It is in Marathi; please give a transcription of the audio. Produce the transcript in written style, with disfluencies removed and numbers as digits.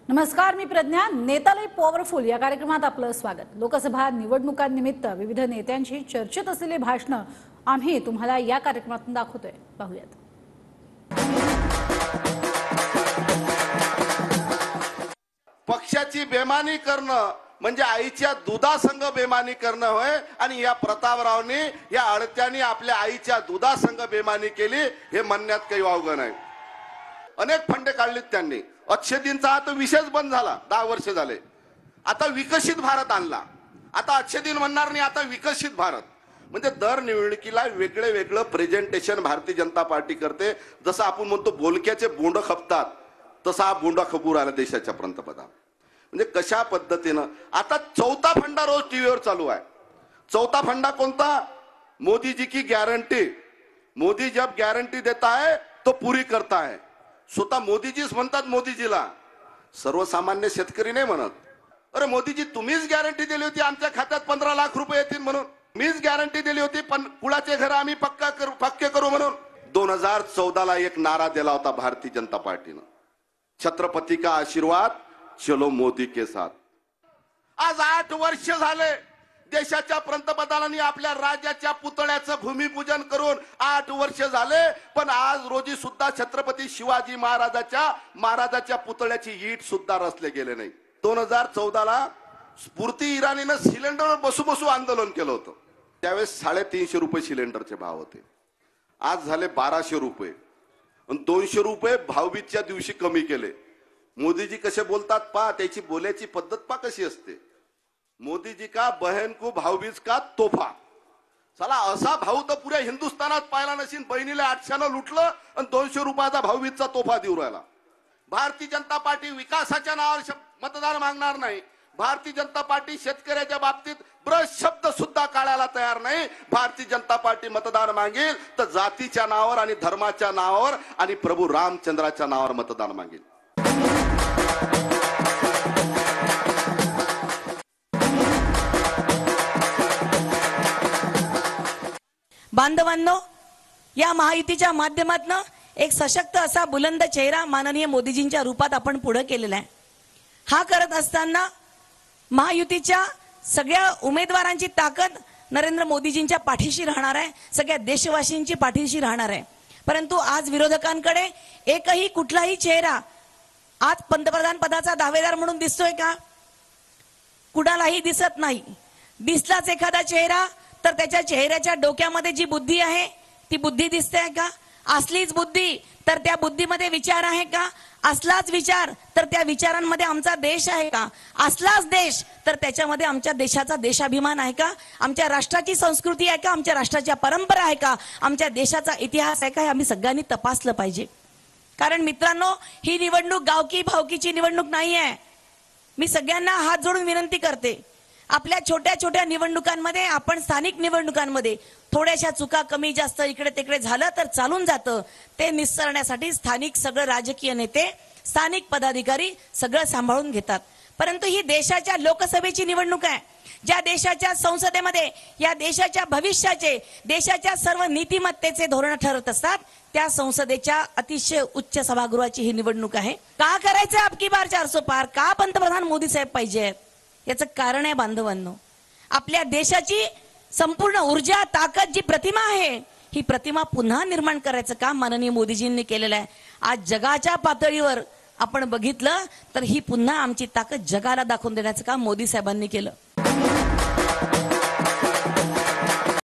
नमस्कार, मी प्रज्ञा. नेतालय पॉवरफुल या कार्यक्रमात आपलं स्वागत. लोकसभा निवडणुकांनिमित्त विविध नेत्यांची चर्चेत असलेली भाषणं आम्ही तुम्हाला या कार्यक्रमातून दाखवतोय. पाहूयात. पक्षाची बेमानी करणं म्हणजे आईच्या दुधासंग बेमानी करणं होय. आणि या प्रतापरावने या अडत्याने आपल्या आईच्या दुधासंग बेमानी केली हे म्हणण्यात काही वावगं नाही. अनेक फंडे काढलेत त्यांनी. अक्षयदीनचा हा तो विषयच बंद झाला. 10 वर्ष झाले. आता विकसित भारत आणला. आता अक्षयदीन म्हणणार नाही, आता विकसित भारत. म्हणजे दर निवडणुकीला वेगळे वेगळं प्रेझेंटेशन भारतीय जनता पार्टी करते. जसं आपण म्हणतो बोलक्याचे बोंड खपतात, तसा हा बोंडा खपूर आला देशाच्या पंतप्रधान. म्हणजे कशा पद्धतीनं आता चौथा फंडा रोज टीव्हीवर चालू आहे. चौथा फंडा कोणता? मोदी जी की गॅरंटी. मोदी जब गॅरंटी देता है तो पूरी करता है. स्वतः मोदीजीच म्हणतात मोदीजीला, सर्वसामान्य शेतकरी नाही म्हणत. अरे मोदीजी, तुम्हीच गॅरंटी दिली होती आमच्या खात्यात 15 लाख रुपये येतील म्हणून. मीच गॅरंटी दिली होती कुळाचे घर आम्ही पक्के करू म्हणून. 2014ला एक नारा दिला होता भारतीय जनता पार्टीनं, छत्रपती का आशीर्वाद, चलो मोदी के साथ. आज 8 वर्ष झाले देशाच्या पंतप्रधानांनी आपल्या राज्याच्या पुतळ्याचं भूमिपूजन करून 8 वर्ष झाले. पण आज रोजी सुद्धा छत्रपती शिवाजी महाराजाच्या पुतळ्याची ईट सुद्धा रचले गेले नाही. 2014ला स्फूर्ती इराणीनं सिलेंडरवर बसू आंदोलन केलं होतं. त्यावेळेस 350 रुपये सिलेंडरचे भाव होते. आज झाले 1200 रुपये. 200 रुपये भाऊबीजच्या दिवशी कमी केले. मोदीजी कसे बोलतात पा, त्याची बोलायची पद्धत पा कशी असते. मोदीजी का बहन को भाऊबीज का तोफा. चला, असा भाऊ तर पुऱ्या हिंदुस्थानात पाहिला नशीन. बहिणीला 800 लुटलं आणि 200 रुपयाचा भाऊबीजचा तोफा देऊ राहिला. भारतीय जनता पार्टी विकासाच्या नावावर मतदान मागणार नाही. भारतीय जनता पार्टी शेतकऱ्याच्या बाबतीत ब्रश शब्द सुद्धा काढायला तयार नाही. भारतीय जनता पार्टी मतदान मागेल तर जातीच्या नावावर आणि धर्माच्या नावावर आणि प्रभू रामचंद्राच्या नावावर मतदान मागेल. बांधवांनो, या महायुतीच्या माध्यमातून एक सशक्त असा बुलंद चेहरा माननीय मोदीजींच्या रूपात आपण पुढे केलेला आहे. हा करत असताना महायुतीच्या सगळ्या उमेदवारांची ताकद नरेंद्र मोदीजींच्या पाठीशी राहणार आहे, सगळ्या देशवासींची पाठीशी राहणार आहे. परंतु आज विरोधकांकडे एकही कुठलाही चेहरा आज पंतप्रधान पदाचा दावेदार म्हणून दिसतोय का? कुणालाही दिसत नाही. दिसलाच एखादा चेहरा तर त्याच्या चेहऱ्याच्या डोक्यामध्ये जी बुद्धी आहे ती बुद्धी दिसते का? असलीच बुद्धी तर त्या बुद्धीमध्ये विचार आहे का? असलाच विचार तर त्या विचारांमध्ये आमचा देश आहे का? असलाच देश तर त्याच्यामध्ये आमच्या देशाचा देशाभिमान आहे का? आमच्या राष्ट्राची संस्कृती आहे का? आमच्या राष्ट्राच्या परंपरा आहे का? आमच्या देशाचा इतिहास आहे का? हे आम्ही सगळ्यांनी तपासलं पाहिजे. कारण मित्रांनो, ही निवडणूक गावकी भावकीची निवडणूक नाही आहे. मी सगळ्यांना हात जोडून विनंती करते, आपल्या छोट्या छोट्या निवडणुकांमध्ये, आपण स्थानिक निवडणुकांमध्ये थोड्याशा चुका कमी जास्त इकडे तिकडे झालं तर चालून जातं. ते निस्सरण्यासाठी स्थानिक सगळे राजकीय नेते, स्थानिक पदाधिकारी सगळं सांभाळून घेतात. परंतु ही देशाच्या लोकसभेची निवडणूक आहे, ज्या देशाच्या संसदेमध्ये या देशाच्या भविष्याचे, देशाच्या सर्व नीतिमत्तेचे धोरण ठरत असतात, त्या संसदेच्या अतिशय उच्च सभागृहाची ही निवडणूक आहे. का करायचं अबकी बार 400 पार? का पंतप्रधान मोदी साहेब पाहिजे? याचं कारण आहे बांधवांनो, आपल्या देशाची संपूर्ण ऊर्जा, ताकद, जी प्रतिमा आहे, ही प्रतिमा पुन्हा निर्माण करायचं काम माननीय मोदीजींनी केलेलं आहे. आज जगाच्या पातळीवर आपण बघितलं तर ही पुन्हा आमची ताकद जगाला दाखवून देण्याचं काम मोदी साहेबांनी केलं.